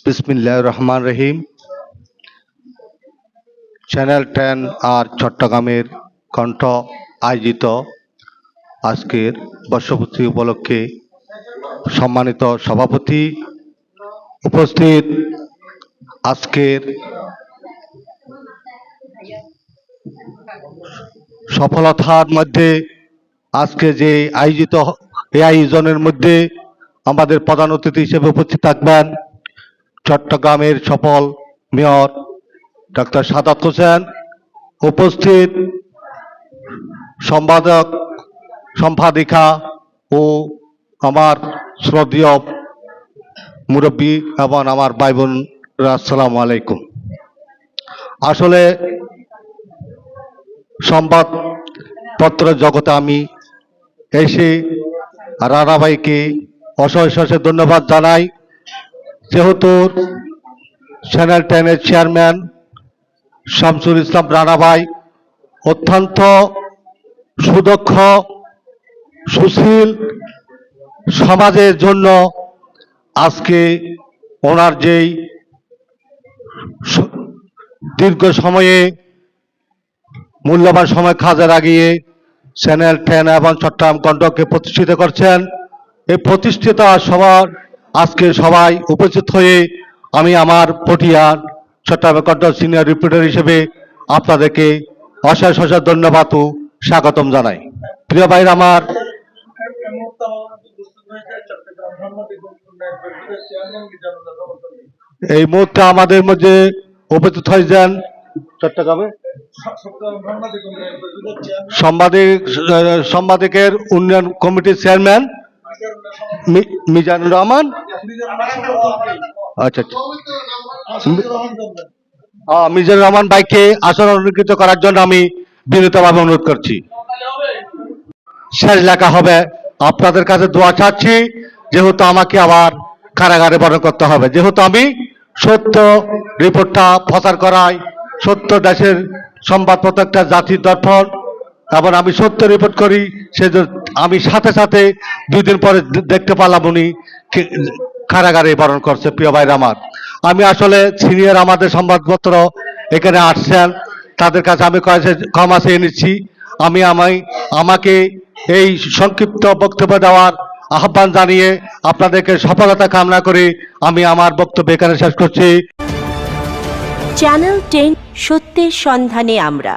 বিসমিল্লাহির রহমান রহিম। চ্যানেল 10 আর চট্টগ্রামের কণ্ঠ আয়োজিত আজকের বর্ষপূর্তি উপলক্ষে সম্মানিত সভাপতি উপস্থিত, আজকের সফলতার মধ্যে আজকে যে আয়োজিত এই আয়োজনের মধ্যে আমাদের প্রধান অতিথি হিসেবে উপস্থিত থাকবেন চট্টগ্রামের সফল মেয়র ডক্টর সাদাত হোসেন, উপস্থিত সম্পাদিকা ও আমার শ্রদ্ধেয় মুরব্বী এবং আমার ভাই বোনরা, আসসালামু আলাইকুম। আসলে সংবাদপত্র জগতে আমি এসে রানা ভাইকে অশেষ ধন্যবাদ জানাই, যেহেতু চ্যানেল 10-এর চেয়ারম্যান শামসুল ইসলাম রানা ভাই অত্যন্ত সুদক্ষ, সুশীল, সমাজের জন্য আজকে ওনার যেই দীর্ঘ সময়ে মূল্যবান সময় কাজে লাগিয়ে চ্যানেল 10 এবং চট্টগ্রাম কণ্ঠকে প্রতিষ্ঠিত করছেন। এই প্রতিষ্ঠিত সবার আজকে সবাই উপস্থিত হয়ে আমি আমার পটিয়ার চট্টগ্রাম কণ্ঠ সিনিয়র রিপোর্টার হিসেবে আপনাদেরকে অশেষ ধন্যবাদ ও স্বাগতম জানাই। প্রিয় ভাইরা আমার, এই মুহূর্তে আমাদের মধ্যে উপস্থিত হয়েছেন চট্টগ্রামে সাংবাদিকের উন্নয়ন কমিটির চেয়ারম্যান মিজানুর রহমান। আচ্ছা, মিজানুর রহমান ভাইকে আসন অলঙ্কৃত করার জন্য আমি বিনীতভাবে অনুরোধ করছি। শেষ লেখা হবে, আপনাদের কাছে দোয়া চাচ্ছি, যেহেতু আমাকে আবার কারাগারে বরণ করতে হবে, যেহেতু আমি সত্য রিপোর্টটা প্রচার করাই, সত্য দেশের সংবাদপত্র একটা জাতির দর্পণ, এবং আমি সত্য রিপোর্ট করি। সে আমি সাথে 2 দিন পরে দেখতে পারলাম উনি কারাগারে বরণ করছে। প্রিয় ভাইরা আমার, আমি আসলে সিনিয়র আমাদের সংবাদপত্র এখানে আসছেন, তাদের কাছে আমি ক্ষমা চেয়ে নিচ্ছি। আমাকে এই সংক্ষিপ্ত বক্তব্য দেওয়ার আহ্বান জানিয়ে আপনাদেরকে সফলতা কামনা করে আমি আমার বক্তব্য এখানে শেষ করছি। চ্যানেল 10, সত্যের সন্ধানে আমরা।